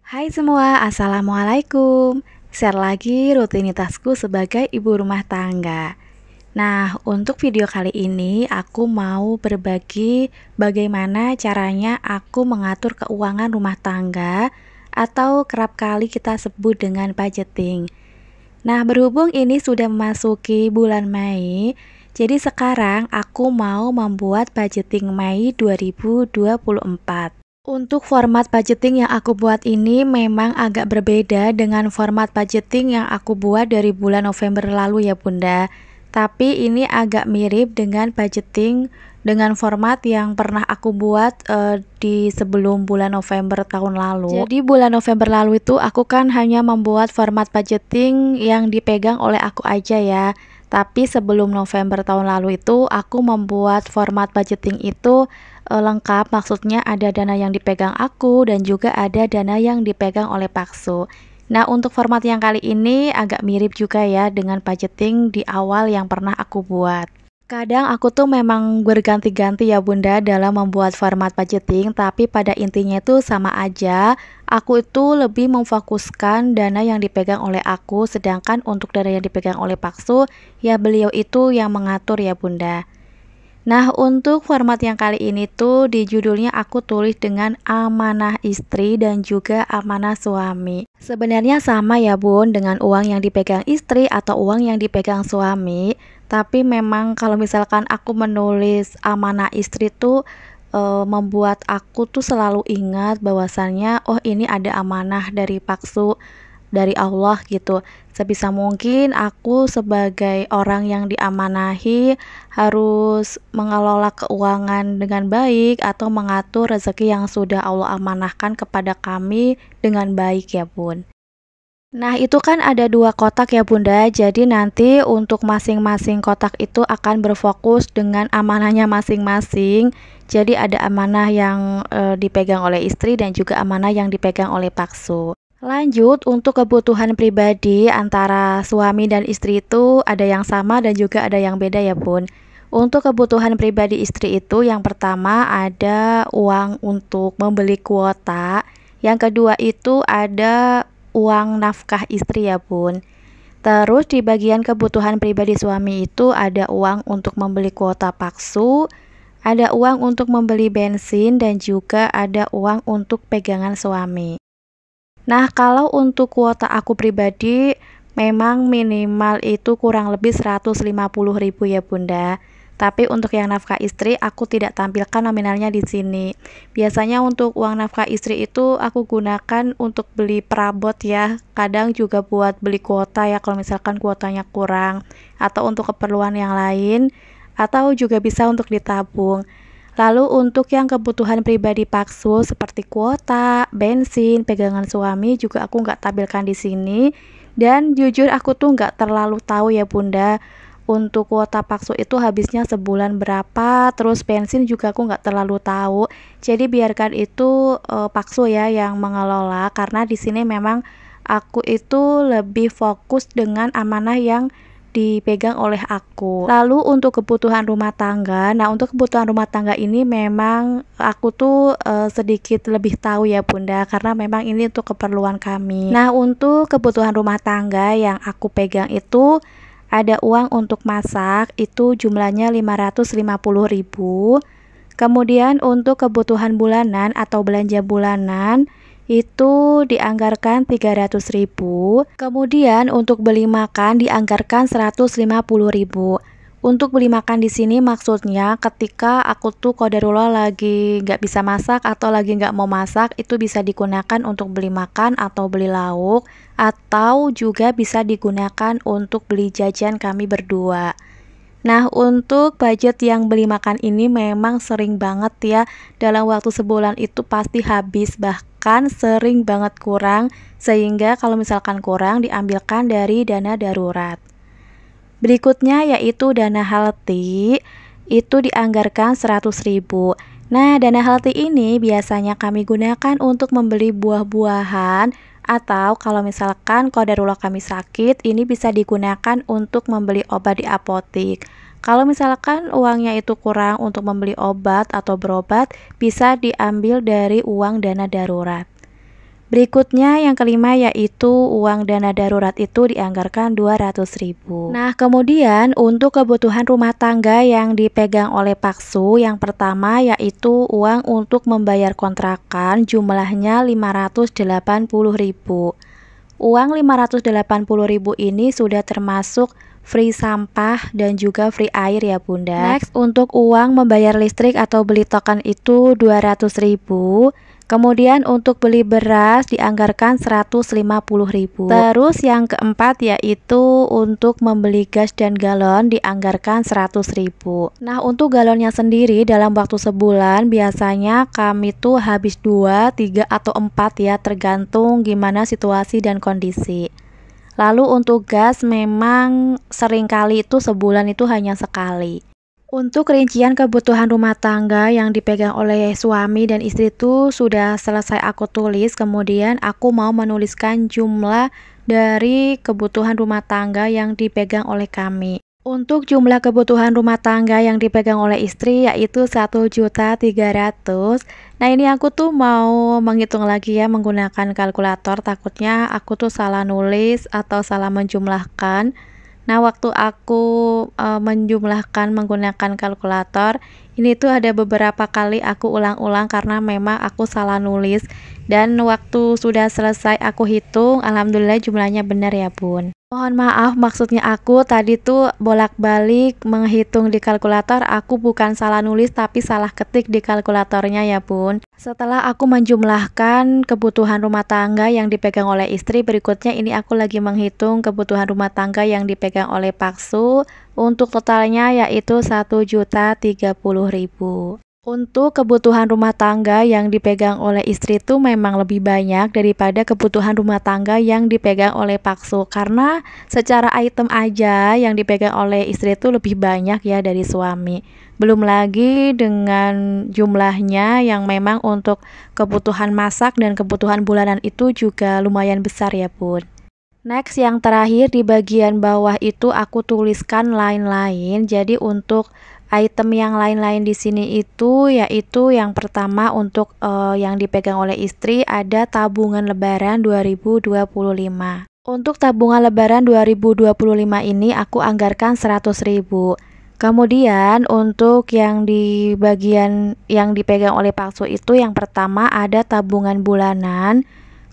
Hai semua, Assalamualaikum. Share lagi rutinitasku sebagai ibu rumah tangga. Nah, untuk video kali ini aku mau berbagi bagaimana caranya aku mengatur keuangan rumah tangga atau kerap kali kita sebut dengan budgeting. Nah, berhubung ini sudah memasuki bulan Mei, jadi sekarang aku mau membuat budgeting Mei 2024. Untuk format budgeting yang aku buat ini memang agak berbeda dengan format budgeting yang aku buat dari bulan November lalu ya Bunda. Tapi ini agak mirip dengan budgeting dengan format yang pernah aku buat di sebelum bulan November tahun lalu. Jadi bulan November lalu itu aku kan hanya membuat format budgeting yang dipegang oleh aku aja ya. Tapi sebelum November tahun lalu itu aku membuat format budgeting itu lengkap, maksudnya ada dana yang dipegang aku dan juga ada dana yang dipegang oleh Paksu. Nah, untuk format yang kali ini agak mirip juga ya dengan budgeting di awal yang pernah aku buat. Kadang aku tuh memang berganti-ganti ya Bunda dalam membuat format budgeting, tapi pada intinya itu sama aja. Aku itu lebih memfokuskan dana yang dipegang oleh aku, sedangkan untuk dana yang dipegang oleh Paksu, ya beliau itu yang mengatur ya Bunda. Nah, untuk format yang kali ini tuh di judulnya aku tulis dengan amanah istri dan juga amanah suami. Sebenarnya sama ya Bun dengan uang yang dipegang istri atau uang yang dipegang suami. Tapi memang kalau misalkan aku menulis amanah istri tuh membuat aku tuh selalu ingat bahwasannya oh ini ada amanah dari Paksu, dari Allah gitu. Sebisa mungkin aku sebagai orang yang diamanahi harus mengelola keuangan dengan baik atau mengatur rezeki yang sudah Allah amanahkan kepada kami dengan baik ya Bun. Nah, itu kan ada dua kotak ya Bunda. Jadi nanti untuk masing-masing kotak itu akan berfokus dengan amanahnya masing-masing. Jadi ada amanah yang dipegang oleh istri dan juga amanah yang dipegang oleh Paksu. Lanjut, untuk kebutuhan pribadi antara suami dan istri itu ada yang sama dan juga ada yang beda ya Bun. Untuk kebutuhan pribadi istri itu yang pertama ada uang untuk membeli kuota, yang kedua itu ada uang nafkah istri ya Bun. Terus di bagian kebutuhan pribadi suami itu ada uang untuk membeli kuota Paksu, ada uang untuk membeli bensin dan juga ada uang untuk pegangan suami. Nah, kalau untuk kuota aku pribadi memang minimal itu kurang lebih 150.000 ya Bunda. Tapi untuk yang nafkah istri aku tidak tampilkan nominalnya di sini. Biasanya untuk uang nafkah istri itu aku gunakan untuk beli perabot ya. Kadang juga buat beli kuota ya kalau misalkan kuotanya kurang, atau untuk keperluan yang lain, atau juga bisa untuk ditabung. Lalu untuk yang kebutuhan pribadi Paksu seperti kuota, bensin, pegangan suami juga aku nggak tampilkan di sini. Dan jujur aku tuh nggak terlalu tahu ya Bunda, untuk kuota Paksu itu habisnya sebulan berapa, terus bensin juga aku nggak terlalu tahu. Jadi biarkan itu Paksu ya yang mengelola, karena di sini memang aku itu lebih fokus dengan amanah yang dipegang oleh aku. Lalu untuk kebutuhan rumah tangga, nah untuk kebutuhan rumah tangga ini memang aku tuh sedikit lebih tahu ya Bunda, karena memang ini untuk keperluan kami. Nah, untuk kebutuhan rumah tangga yang aku pegang itu ada uang untuk masak, itu jumlahnya 550.000. Kemudian untuk kebutuhan bulanan atau belanja bulanan itu dianggarkan 300.000. Kemudian untuk beli makan dianggarkan 150.000. Untuk beli makan di sini maksudnya ketika aku tuh qadarullah lagi nggak bisa masak atau lagi nggak mau masak, itu bisa digunakan untuk beli makan atau beli lauk, atau juga bisa digunakan untuk beli jajan kami berdua. Nah, untuk budget yang beli makan ini memang sering banget ya, dalam waktu sebulan itu pasti habis, bahkan sering banget kurang, sehingga kalau misalkan kurang diambilkan dari dana darurat. Berikutnya yaitu dana healthy, itu dianggarkan 100.000. Nah, dana healthy ini biasanya kami gunakan untuk membeli buah-buahan, atau kalau misalkan qadarullah kami sakit, ini bisa digunakan untuk membeli obat di apotik. Kalau misalkan uangnya itu kurang untuk membeli obat atau berobat, bisa diambil dari uang dana darurat. Berikutnya yang kelima yaitu uang dana darurat itu dianggarkan 200.000. Nah, kemudian untuk kebutuhan rumah tangga yang dipegang oleh Paksu, yang pertama yaitu uang untuk membayar kontrakan jumlahnya 580.000. Uang 580.000 ini sudah termasuk free sampah dan juga free air ya Bunda. Next, untuk uang membayar listrik atau beli token itu 200.000. Kemudian untuk beli beras dianggarkan 150.000. Terus yang keempat yaitu untuk membeli gas dan galon dianggarkan 100.000. Nah, untuk galonnya sendiri dalam waktu sebulan biasanya kami tuh habis 2, 3 atau 4 ya, tergantung gimana situasi dan kondisi. Lalu untuk gas memang seringkali itu sebulan itu hanya sekali. Untuk rincian kebutuhan rumah tangga yang dipegang oleh suami dan istri itu sudah selesai aku tulis. Kemudian aku mau menuliskan jumlah dari kebutuhan rumah tangga yang dipegang oleh kami. Untuk jumlah kebutuhan rumah tangga yang dipegang oleh istri yaitu 1.300.000. Nah, ini aku tuh mau menghitung lagi ya menggunakan kalkulator, takutnya aku tuh salah nulis atau salah menjumlahkan. Nah, waktu aku menjumlahkan menggunakan kalkulator, ini tuh ada beberapa kali aku ulang-ulang karena memang aku salah nulis. Dan waktu sudah selesai aku hitung, alhamdulillah jumlahnya benar ya Bun. Mohon maaf, maksudnya aku tadi tuh bolak-balik menghitung di kalkulator, aku bukan salah nulis tapi salah ketik di kalkulatornya ya Bun. Setelah aku menjumlahkan kebutuhan rumah tangga yang dipegang oleh istri, berikutnya ini aku lagi menghitung kebutuhan rumah tangga yang dipegang oleh Paksu. Untuk totalnya yaitu 1.030.000. Untuk kebutuhan rumah tangga yang dipegang oleh istri itu memang lebih banyak daripada kebutuhan rumah tangga yang dipegang oleh Paksu, karena secara item aja yang dipegang oleh istri itu lebih banyak ya dari suami. Belum lagi dengan jumlahnya yang memang untuk kebutuhan masak dan kebutuhan bulanan itu juga lumayan besar ya Bun. Next, yang terakhir di bagian bawah itu aku tuliskan lain-lain. Jadi untuk item yang lain-lain di sini itu yaitu yang pertama untuk yang dipegang oleh istri ada tabungan lebaran 2025. Untuk tabungan lebaran 2025 ini aku anggarkan 100.000. Kemudian untuk yang di bagian yang dipegang oleh Paksu itu yang pertama ada tabungan bulanan.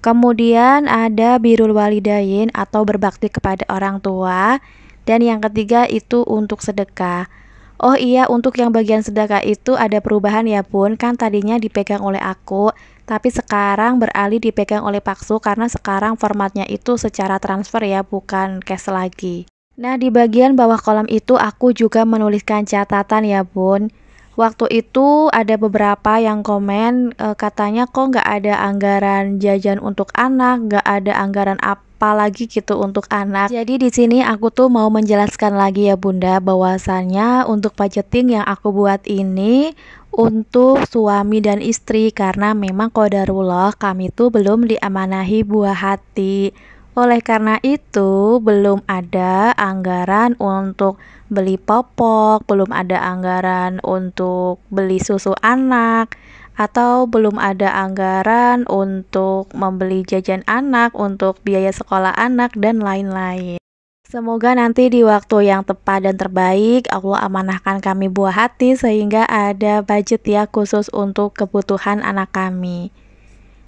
Kemudian ada birrul walidain atau berbakti kepada orang tua. Dan yang ketiga itu untuk sedekah. Oh iya, untuk yang bagian sedekah itu ada perubahan ya Bun. Kan tadinya dipegang oleh aku, tapi sekarang beralih dipegang oleh Paksu karena sekarang formatnya itu secara transfer ya, bukan cash lagi. Nah, di bagian bawah kolom itu aku juga menuliskan catatan ya Bun. Waktu itu ada beberapa yang komen katanya kok nggak ada anggaran jajan untuk anak, nggak ada anggaran apa lagi gitu untuk anak. Jadi di sini aku tuh mau menjelaskan lagi ya Bunda bahwasannya untuk budgeting yang aku buat ini untuk suami dan istri karena memang qadarullah kami tuh belum diamanahi buah hati. Oleh karena itu, belum ada anggaran untuk beli popok, belum ada anggaran untuk beli susu anak, atau belum ada anggaran untuk membeli jajan anak, untuk biaya sekolah anak, dan lain-lain. Semoga nanti di waktu yang tepat dan terbaik, Allah amanahkan kami buah hati sehingga ada budget ya khusus untuk kebutuhan anak kami.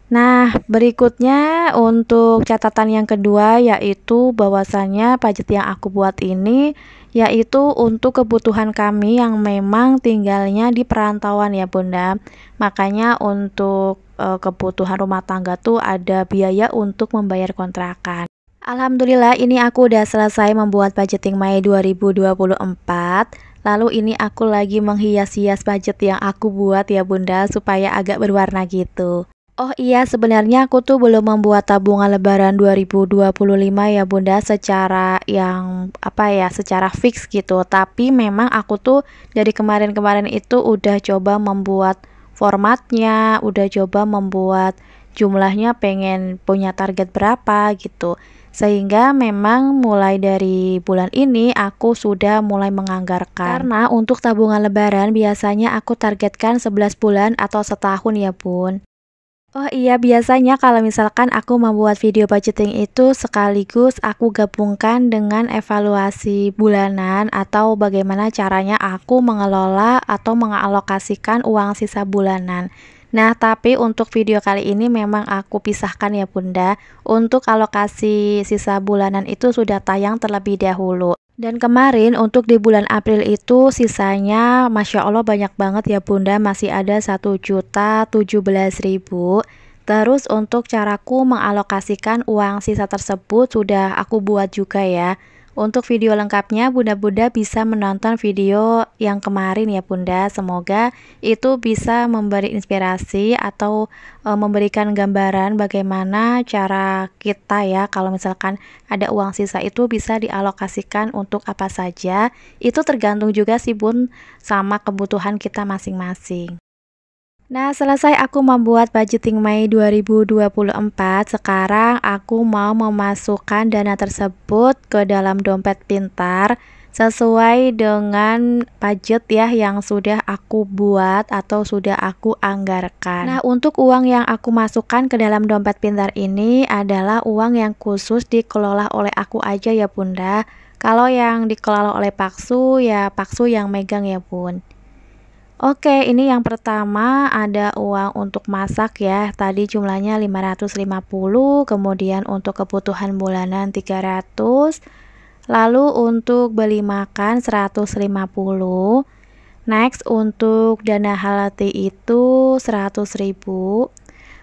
Nah, berikutnya untuk catatan yang kedua yaitu bahwasannya budget yang aku buat ini yaitu untuk kebutuhan kami yang memang tinggalnya di perantauan ya Bunda. Makanya untuk kebutuhan rumah tangga tuh ada biaya untuk membayar kontrakan. Alhamdulillah ini aku udah selesai membuat budgeting Mei 2024. Lalu ini aku lagi menghias-hias budget yang aku buat ya Bunda supaya agak berwarna gitu. Oh iya, sebenarnya aku tuh belum membuat tabungan lebaran 2025 ya Bunda secara yang secara fix gitu. Tapi memang aku tuh dari kemarin-kemarin itu udah coba membuat formatnya, udah coba membuat jumlahnya, pengen punya target berapa gitu. Sehingga memang mulai dari bulan ini aku sudah mulai menganggarkan. Karena untuk tabungan lebaran biasanya aku targetkan 11 bulan atau setahun ya Bun. Oh iya, biasanya kalau misalkan aku membuat video budgeting itu sekaligus aku gabungkan dengan evaluasi bulanan atau bagaimana caranya aku mengelola atau mengalokasikan uang sisa bulanan. Nah, tapi untuk video kali ini memang aku pisahkan ya Bunda. Untuk alokasi sisa bulanan itu sudah tayang terlebih dahulu. Dan kemarin untuk di bulan April itu sisanya Masya Allah banyak banget ya Bunda, masih ada 1.017.000. Terus untuk caraku mengalokasikan uang sisa tersebut sudah aku buat juga ya. Untuk video lengkapnya Bunda-bunda bisa menonton video yang kemarin ya Bunda. Semoga itu bisa memberi inspirasi atau memberikan gambaran bagaimana cara kita ya kalau misalkan ada uang sisa itu bisa dialokasikan untuk apa saja. Itu tergantung juga sih Bun sama kebutuhan kita masing-masing. Nah, selesai aku membuat budgeting Mei 2024, sekarang aku mau memasukkan dana tersebut ke dalam dompet pintar sesuai dengan budget ya yang sudah aku buat atau sudah aku anggarkan. Nah, untuk uang yang aku masukkan ke dalam dompet pintar ini adalah uang yang khusus dikelola oleh aku aja ya Bunda. Kalau yang dikelola oleh Paksu ya Paksu yang megang ya Bun. Oke, ini yang pertama ada uang untuk masak ya. Tadi jumlahnya 550, kemudian untuk kebutuhan bulanan 300, lalu untuk beli makan 150. Next untuk dana halati itu 100.000.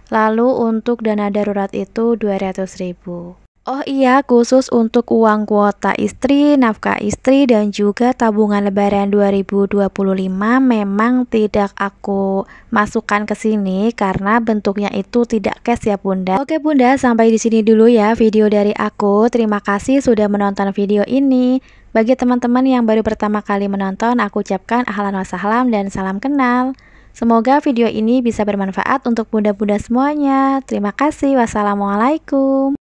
Lalu untuk dana darurat itu 200.000. Oh iya, khusus untuk uang kuota istri, nafkah istri, dan juga tabungan lebaran 2025 memang tidak aku masukkan ke sini karena bentuknya itu tidak cash ya Bunda. Oke Bunda, sampai di sini dulu ya video dari aku. Terima kasih sudah menonton video ini. Bagi teman-teman yang baru pertama kali menonton, aku ucapkan ahlan wa sahlam dan salam kenal. Semoga video ini bisa bermanfaat untuk bunda-bunda semuanya. Terima kasih. Wassalamualaikum.